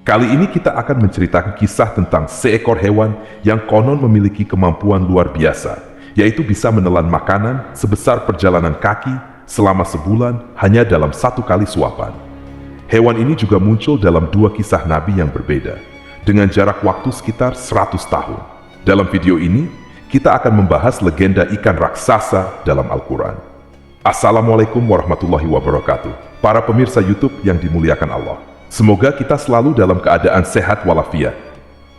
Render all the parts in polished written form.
Kali ini kita akan menceritakan kisah tentang seekor hewan yang konon memiliki kemampuan luar biasa, yaitu bisa menelan makanan sebesar perjalanan kaki selama sebulan hanya dalam satu kali suapan. Hewan ini juga muncul dalam dua kisah Nabi yang berbeda, dengan jarak waktu sekitar 100 tahun. Dalam video ini, kita akan membahas legenda ikan raksasa dalam Al-Quran. Assalamualaikum warahmatullahi wabarakatuh, para pemirsa YouTube yang dimuliakan Allah. Semoga kita selalu dalam keadaan sehat walafiat.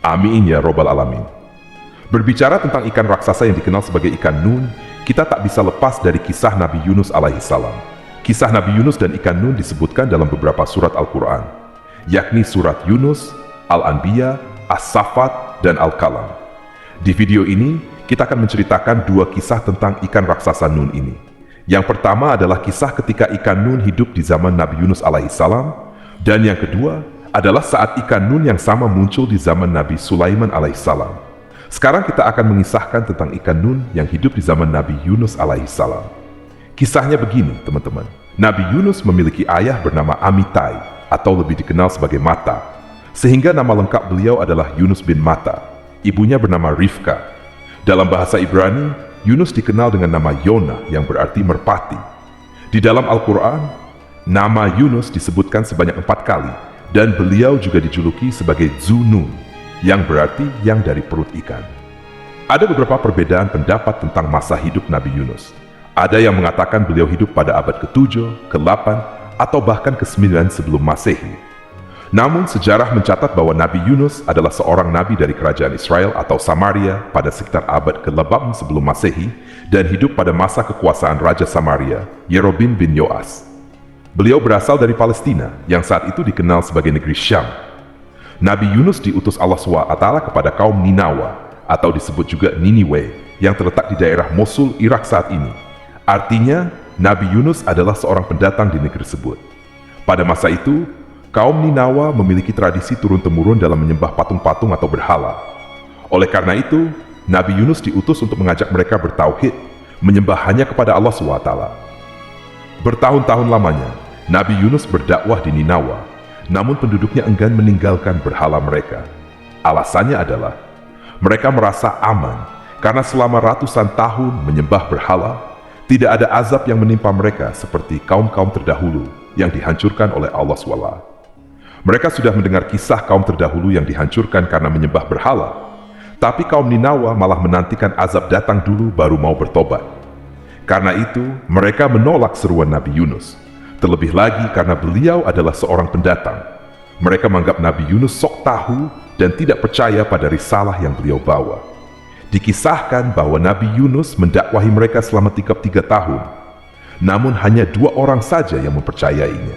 Amin ya robbal alamin. Berbicara tentang ikan raksasa yang dikenal sebagai ikan Nun, kita tak bisa lepas dari kisah Nabi Yunus alaihissalam. Kisah Nabi Yunus dan ikan Nun disebutkan dalam beberapa surat Al-Quran, yakni surat Yunus, Al-Anbiya, As-Saffat, dan Al-Qalam. Di video ini, kita akan menceritakan dua kisah tentang ikan raksasa Nun ini. Yang pertama adalah kisah ketika ikan Nun hidup di zaman Nabi Yunus alaihissalam, dan yang kedua adalah saat ikan Nun yang sama muncul di zaman Nabi Sulaiman alaihissalam. Sekarang kita akan mengisahkan tentang ikan Nun yang hidup di zaman Nabi Yunus alaihissalam. Kisahnya begini, teman-teman. Nabi Yunus memiliki ayah bernama Amitai, atau lebih dikenal sebagai Mata, sehingga nama lengkap beliau adalah Yunus bin Mata. Ibunya bernama Rifka. Dalam bahasa Ibrani, Yunus dikenal dengan nama Yona yang berarti merpati. Di dalam Al-Quran, nama Yunus disebutkan sebanyak 4 kali, dan beliau juga dijuluki sebagai Zunun, yang berarti yang dari perut ikan. Ada beberapa perbedaan pendapat tentang masa hidup Nabi Yunus. Ada yang mengatakan beliau hidup pada abad ke-7, ke-8, atau bahkan ke-9 sebelum Masehi. Namun sejarah mencatat bahwa Nabi Yunus adalah seorang nabi dari kerajaan Israel atau Samaria pada sekitar abad ke-8 sebelum Masehi dan hidup pada masa kekuasaan Raja Samaria, Yerobeam bin Yoas. Beliau berasal dari Palestina, yang saat itu dikenal sebagai negeri Syam. Nabi Yunus diutus Allah SWT kepada kaum Ninawa, atau disebut juga Niniwe, yang terletak di daerah Mosul, Irak saat ini. Artinya, Nabi Yunus adalah seorang pendatang di negeri tersebut. Pada masa itu, kaum Ninawa memiliki tradisi turun-temurun dalam menyembah patung-patung atau berhala. Oleh karena itu, Nabi Yunus diutus untuk mengajak mereka bertauhid, menyembah hanya kepada Allah SWT. Bertahun-tahun lamanya, Nabi Yunus berdakwah di Ninawa, namun penduduknya enggan meninggalkan berhala mereka. Alasannya adalah, mereka merasa aman karena selama ratusan tahun menyembah berhala, tidak ada azab yang menimpa mereka seperti kaum-kaum terdahulu yang dihancurkan oleh Allah SWT. Mereka sudah mendengar kisah kaum terdahulu yang dihancurkan karena menyembah berhala, tapi kaum Ninawa malah menantikan azab datang dulu baru mau bertobat. Karena itu, mereka menolak seruan Nabi Yunus. Terlebih lagi karena beliau adalah seorang pendatang. Mereka menganggap Nabi Yunus sok tahu dan tidak percaya pada risalah yang beliau bawa. Dikisahkan bahwa Nabi Yunus mendakwahi mereka selama 33 tahun. Namun hanya 2 orang saja yang mempercayainya.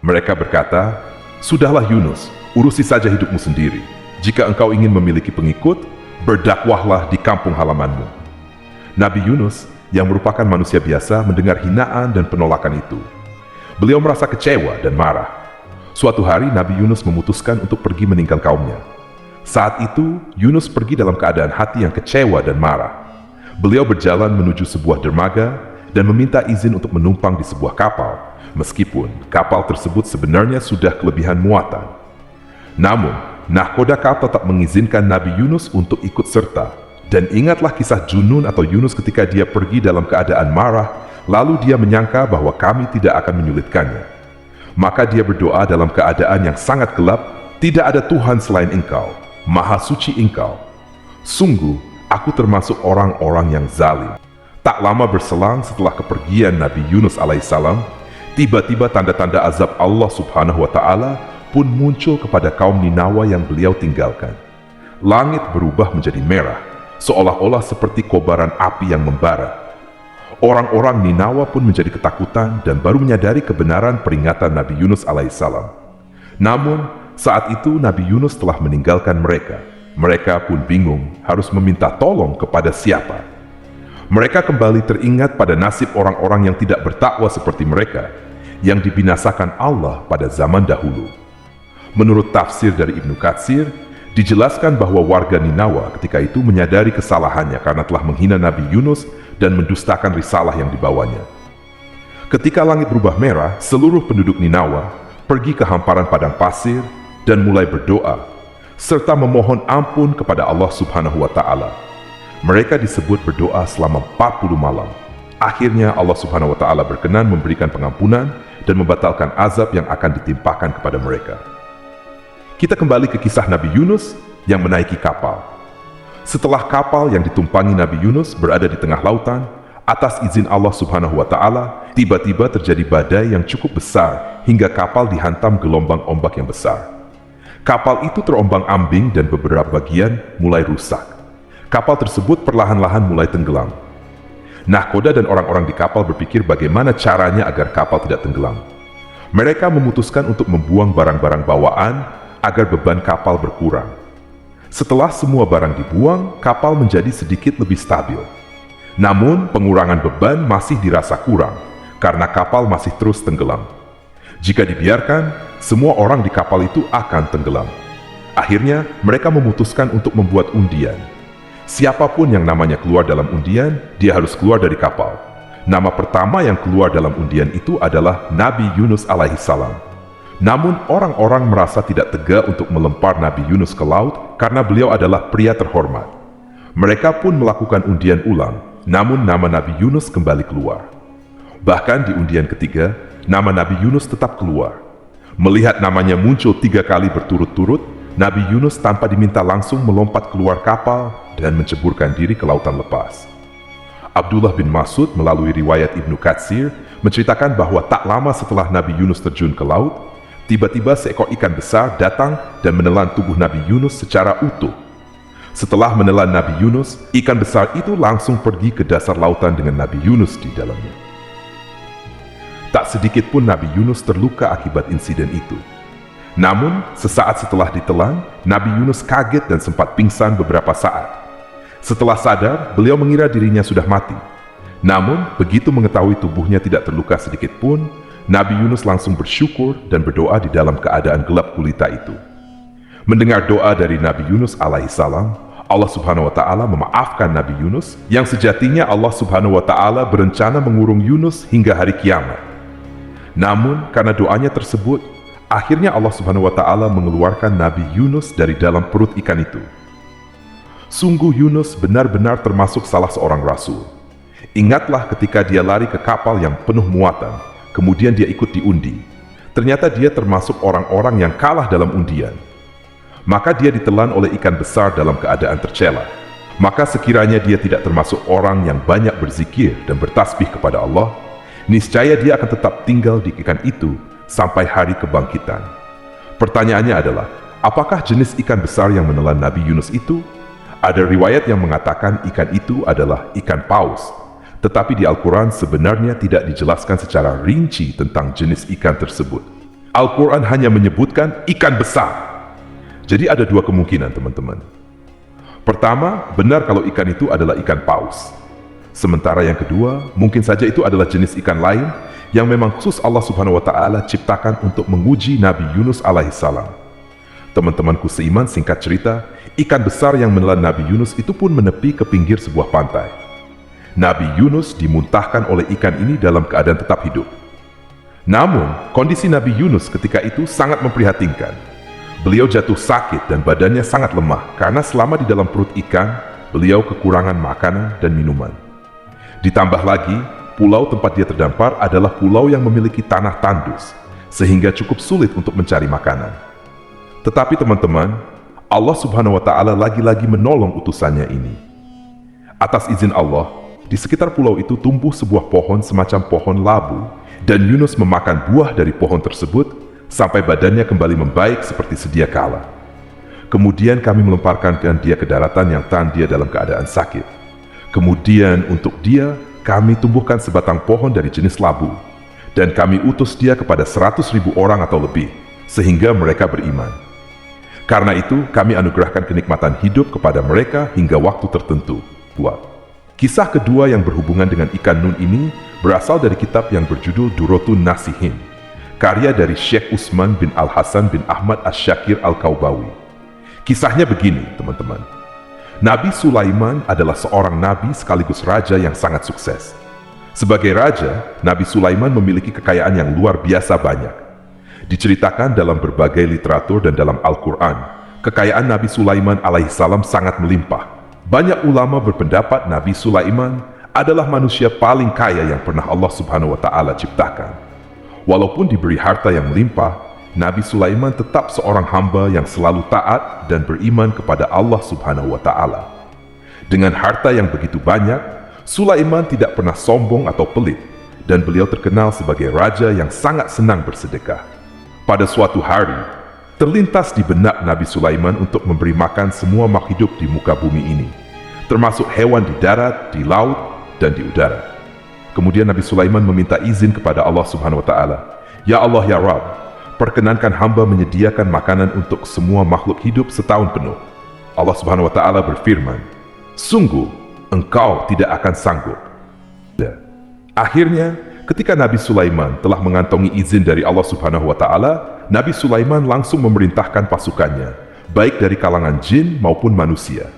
Mereka berkata, "Sudahlah Yunus, urusi saja hidupmu sendiri. Jika engkau ingin memiliki pengikut, berdakwahlah di kampung halamanmu." Nabi Yunus, yang merupakan manusia biasa, mendengar hinaan dan penolakan itu. Beliau merasa kecewa dan marah. Suatu hari Nabi Yunus memutuskan untuk pergi meninggal kaumnya. Saat itu, Yunus pergi dalam keadaan hati yang kecewa dan marah. Beliau berjalan menuju sebuah dermaga dan meminta izin untuk menumpang di sebuah kapal, meskipun kapal tersebut sebenarnya sudah kelebihan muatan. Namun, nahkoda kapal tetap mengizinkan Nabi Yunus untuk ikut serta. Dan ingatlah kisah Junun atau Yunus ketika dia pergi dalam keadaan marah, lalu dia menyangka bahwa kami tidak akan menyulitkannya. Maka dia berdoa dalam keadaan yang sangat gelap, "Tidak ada Tuhan selain Engkau, Maha Suci Engkau. Sungguh, aku termasuk orang-orang yang zalim." Tak lama berselang setelah kepergian Nabi Yunus alaihissalam, tiba-tiba tanda-tanda azab Allah Subhanahu wa Ta'ala pun muncul kepada kaum Ninawa yang beliau tinggalkan. Langit berubah menjadi merah, seolah-olah seperti kobaran api yang membara. Orang-orang Ninawa pun menjadi ketakutan dan baru menyadari kebenaran peringatan Nabi Yunus alaihissalam. Namun, saat itu Nabi Yunus telah meninggalkan mereka. Mereka pun bingung harus meminta tolong kepada siapa. Mereka kembali teringat pada nasib orang-orang yang tidak bertakwa seperti mereka, yang dibinasakan Allah pada zaman dahulu. Menurut tafsir dari Ibnu Katsir, dijelaskan bahwa warga Ninawa ketika itu menyadari kesalahannya karena telah menghina Nabi Yunus dan mendustakan risalah yang dibawanya. Ketika langit berubah merah, seluruh penduduk Ninawa pergi ke hamparan padang pasir dan mulai berdoa, serta memohon ampun kepada Allah Subhanahu wa Ta'ala. Mereka disebut berdoa selama 40 malam. Akhirnya Allah Subhanahu wa Ta'ala berkenan memberikan pengampunan dan membatalkan azab yang akan ditimpakan kepada mereka. Kita kembali ke kisah Nabi Yunus yang menaiki kapal. Setelah kapal yang ditumpangi Nabi Yunus berada di tengah lautan, atas izin Allah Subhanahu wa Ta'ala, tiba-tiba terjadi badai yang cukup besar hingga kapal dihantam gelombang ombak yang besar. Kapal itu terombang-ambing dan beberapa bagian mulai rusak. Kapal tersebut perlahan-lahan mulai tenggelam. Nahkoda dan orang-orang di kapal berpikir bagaimana caranya agar kapal tidak tenggelam. Mereka memutuskan untuk membuang barang-barang bawaan agar beban kapal berkurang. Setelah semua barang dibuang, kapal menjadi sedikit lebih stabil. Namun, pengurangan beban masih dirasa kurang karena kapal masih terus tenggelam. Jika dibiarkan, semua orang di kapal itu akan tenggelam. Akhirnya, mereka memutuskan untuk membuat undian. Siapapun yang namanya keluar dalam undian, dia harus keluar dari kapal. Nama pertama yang keluar dalam undian itu adalah Nabi Yunus alaihissalam. Namun, orang-orang merasa tidak tega untuk melempar Nabi Yunus ke laut karena beliau adalah pria terhormat. Mereka pun melakukan undian ulang. Namun nama Nabi Yunus kembali keluar. Bahkan di undian ketiga, nama Nabi Yunus tetap keluar. Melihat namanya muncul 3 kali berturut-turut, Nabi Yunus tanpa diminta langsung melompat keluar kapal dan menceburkan diri ke lautan lepas. Abdullah bin Mas'ud melalui riwayat Ibnu Katsir menceritakan bahwa tak lama setelah Nabi Yunus terjun ke laut, tiba-tiba seekor ikan besar datang dan menelan tubuh Nabi Yunus secara utuh. Setelah menelan Nabi Yunus, ikan besar itu langsung pergi ke dasar lautan dengan Nabi Yunus di dalamnya. Tak sedikit pun Nabi Yunus terluka akibat insiden itu. Namun, sesaat setelah ditelan, Nabi Yunus kaget dan sempat pingsan beberapa saat. Setelah sadar, beliau mengira dirinya sudah mati. Namun, begitu mengetahui tubuhnya tidak terluka sedikit pun, Nabi Yunus langsung bersyukur dan berdoa di dalam keadaan gelap gulita itu. Mendengar doa dari Nabi Yunus alaihissalam, Allah Subhanahu wa Ta'ala memaafkan Nabi Yunus yang sejatinya Allah Subhanahu wa Ta'ala berencana mengurung Yunus hingga hari kiamat. Namun, karena doanya tersebut, akhirnya Allah Subhanahu wa Ta'ala mengeluarkan Nabi Yunus dari dalam perut ikan itu. Sungguh Yunus benar-benar termasuk salah seorang rasul. Ingatlah ketika dia lari ke kapal yang penuh muatan, kemudian dia ikut diundi. Ternyata dia termasuk orang-orang yang kalah dalam undian. Maka dia ditelan oleh ikan besar dalam keadaan tercela. Maka sekiranya dia tidak termasuk orang yang banyak berzikir dan bertasbih kepada Allah, niscaya dia akan tetap tinggal di ikan itu sampai hari kebangkitan. Pertanyaannya adalah, apakah jenis ikan besar yang menelan Nabi Yunus itu? Ada riwayat yang mengatakan ikan itu adalah ikan paus, tetapi di Al-Quran sebenarnya tidak dijelaskan secara rinci tentang jenis ikan tersebut. Al-Quran hanya menyebutkan ikan besar. Jadi ada 2 kemungkinan, teman-teman. Pertama, benar kalau ikan itu adalah ikan paus. Sementara yang kedua, mungkin saja itu adalah jenis ikan lain yang memang khusus Allah Subhanahu wa Ta'ala ciptakan untuk menguji Nabi Yunus alaihissalam. Teman-temanku seiman, singkat cerita, ikan besar yang menelan Nabi Yunus itu pun menepi ke pinggir sebuah pantai. Nabi Yunus dimuntahkan oleh ikan ini dalam keadaan tetap hidup. Namun, kondisi Nabi Yunus ketika itu sangat memprihatinkan. Beliau jatuh sakit dan badannya sangat lemah karena selama di dalam perut ikan, beliau kekurangan makanan dan minuman. Ditambah lagi, pulau tempat dia terdampar adalah pulau yang memiliki tanah tandus, sehingga cukup sulit untuk mencari makanan. Tetapi teman-teman, Allah Subhanahu wa Ta'ala lagi-lagi menolong utusannya ini. Atas izin Allah, di sekitar pulau itu tumbuh sebuah pohon semacam pohon labu, dan Yunus memakan buah dari pohon tersebut sampai badannya kembali membaik seperti sedia kala. Kemudian kami melemparkan dia ke daratan yang dia dalam keadaan sakit. Kemudian untuk dia, kami tumbuhkan sebatang pohon dari jenis labu, dan kami utus dia kepada 100.000 orang atau lebih, sehingga mereka beriman. Karena itu, kami anugerahkan kenikmatan hidup kepada mereka hingga waktu tertentu. Kisah kedua yang berhubungan dengan ikan nun ini berasal dari kitab yang berjudul Durotun Nasihin, karya dari Syekh Utsman bin Al-Hasan bin Ahmad Asy-Syakir Al-Kaubawi. Kisahnya begini, teman-teman. Nabi Sulaiman adalah seorang nabi sekaligus raja yang sangat sukses. Sebagai raja, Nabi Sulaiman memiliki kekayaan yang luar biasa banyak. Diceritakan dalam berbagai literatur dan dalam Al-Quran, kekayaan Nabi Sulaiman alaihissalam sangat melimpah. Banyak ulama berpendapat Nabi Sulaiman adalah manusia paling kaya yang pernah Allah Subhanahu wa Ta'ala ciptakan. Walaupun diberi harta yang melimpah, Nabi Sulaiman tetap seorang hamba yang selalu taat dan beriman kepada Allah Subhanahu wa Ta'ala. Dengan harta yang begitu banyak, Sulaiman tidak pernah sombong atau pelit, dan beliau terkenal sebagai raja yang sangat senang bersedekah. Pada suatu hari, terlintas di benak Nabi Sulaiman untuk memberi makan semua makhluk hidup di muka bumi ini, termasuk hewan di darat, di laut, dan di udara. Kemudian Nabi Sulaiman meminta izin kepada Allah Subhanahu wa Ta'ala, "Ya Allah, ya Rabb, perkenankan hamba menyediakan makanan untuk semua makhluk hidup setahun penuh." Allah Subhanahu wa Ta'ala berfirman, "Sungguh, engkau tidak akan sanggup." Akhirnya, ketika Nabi Sulaiman telah mengantongi izin dari Allah Subhanahu wa Ta'ala, Nabi Sulaiman langsung memerintahkan pasukannya, baik dari kalangan jin maupun manusia.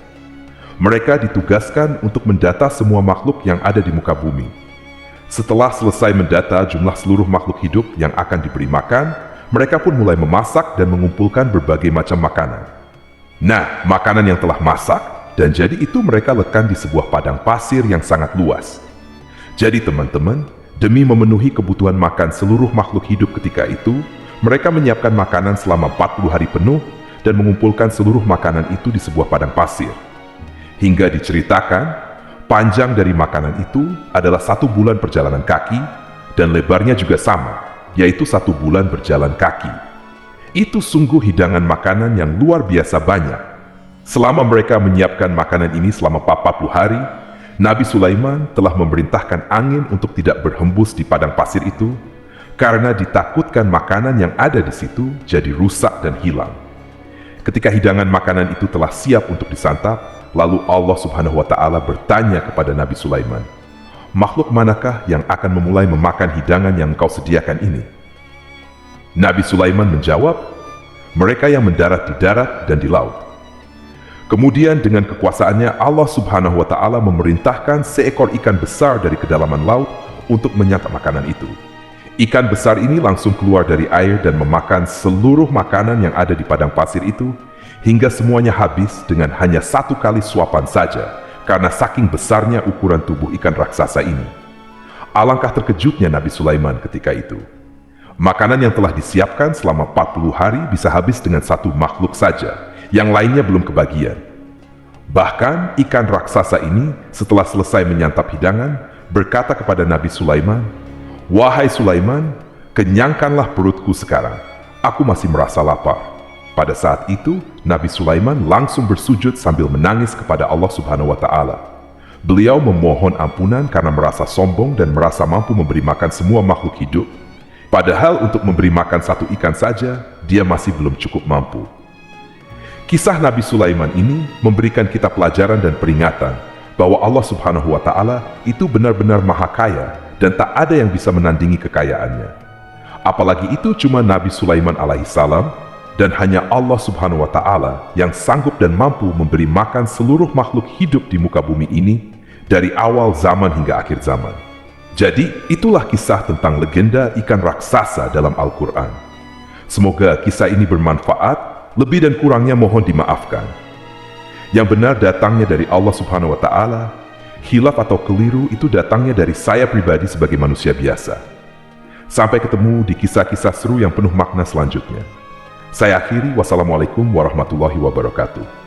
Mereka ditugaskan untuk mendata semua makhluk yang ada di muka bumi. Setelah selesai mendata jumlah seluruh makhluk hidup yang akan diberi makan, mereka pun mulai memasak dan mengumpulkan berbagai macam makanan. Nah, makanan yang telah masak dan jadi itu mereka letakkan di sebuah padang pasir yang sangat luas. Jadi teman-teman, demi memenuhi kebutuhan makan seluruh makhluk hidup ketika itu, mereka menyiapkan makanan selama 40 hari penuh dan mengumpulkan seluruh makanan itu di sebuah padang pasir. Hingga diceritakan, panjang dari makanan itu adalah 1 bulan perjalanan kaki dan lebarnya juga sama, yaitu 1 bulan berjalan kaki. Itu sungguh hidangan makanan yang luar biasa banyak. Selama mereka menyiapkan makanan ini selama 40 hari, Nabi Sulaiman telah memerintahkan angin untuk tidak berhembus di padang pasir itu, karena ditakutkan makanan yang ada di situ jadi rusak dan hilang. Ketika hidangan makanan itu telah siap untuk disantap, lalu Allah Subhanahu wa Ta'ala bertanya kepada Nabi Sulaiman, "Makhluk manakah yang akan memulai memakan hidangan yang engkau sediakan ini?" Nabi Sulaiman menjawab, "Mereka yang mendarat di darat dan di laut." Kemudian dengan kekuasaannya Allah Subhanahu wa Ta'ala memerintahkan seekor ikan besar dari kedalaman laut untuk menyantap makanan itu. Ikan besar ini langsung keluar dari air dan memakan seluruh makanan yang ada di padang pasir itu, hingga semuanya habis dengan hanya 1 kali suapan saja, karena saking besarnya ukuran tubuh ikan raksasa ini. Alangkah terkejutnya Nabi Sulaiman ketika itu. Makanan yang telah disiapkan selama 40 hari bisa habis dengan 1 makhluk saja, yang lainnya belum kebagian. Bahkan ikan raksasa ini setelah selesai menyantap hidangan, berkata kepada Nabi Sulaiman, "Wahai Sulaiman, kenyangkanlah perutku sekarang, aku masih merasa lapar." Pada saat itu, Nabi Sulaiman langsung bersujud sambil menangis kepada Allah Subhanahu wa Ta'ala. Beliau memohon ampunan karena merasa sombong dan merasa mampu memberi makan semua makhluk hidup. Padahal untuk memberi makan 1 ikan saja, dia masih belum cukup mampu. Kisah Nabi Sulaiman ini memberikan kita pelajaran dan peringatan bahwa Allah Subhanahu wa Ta'ala itu benar-benar maha kaya dan tak ada yang bisa menandingi kekayaannya. Apalagi itu cuma Nabi Sulaiman alaihissalam, dan hanya Allah Subhanahu wa Ta'ala yang sanggup dan mampu memberi makan seluruh makhluk hidup di muka bumi ini dari awal zaman hingga akhir zaman. Jadi itulah kisah tentang legenda ikan raksasa dalam Al-Quran. Semoga kisah ini bermanfaat. Lebih dan kurangnya mohon dimaafkan. Yang benar datangnya dari Allah Subhanahu wa Ta'ala, khilaf atau keliru itu datangnya dari saya pribadi sebagai manusia biasa. Sampai ketemu di kisah-kisah seru yang penuh makna selanjutnya. Saya akhiri, wassalamualaikum warahmatullahi wabarakatuh.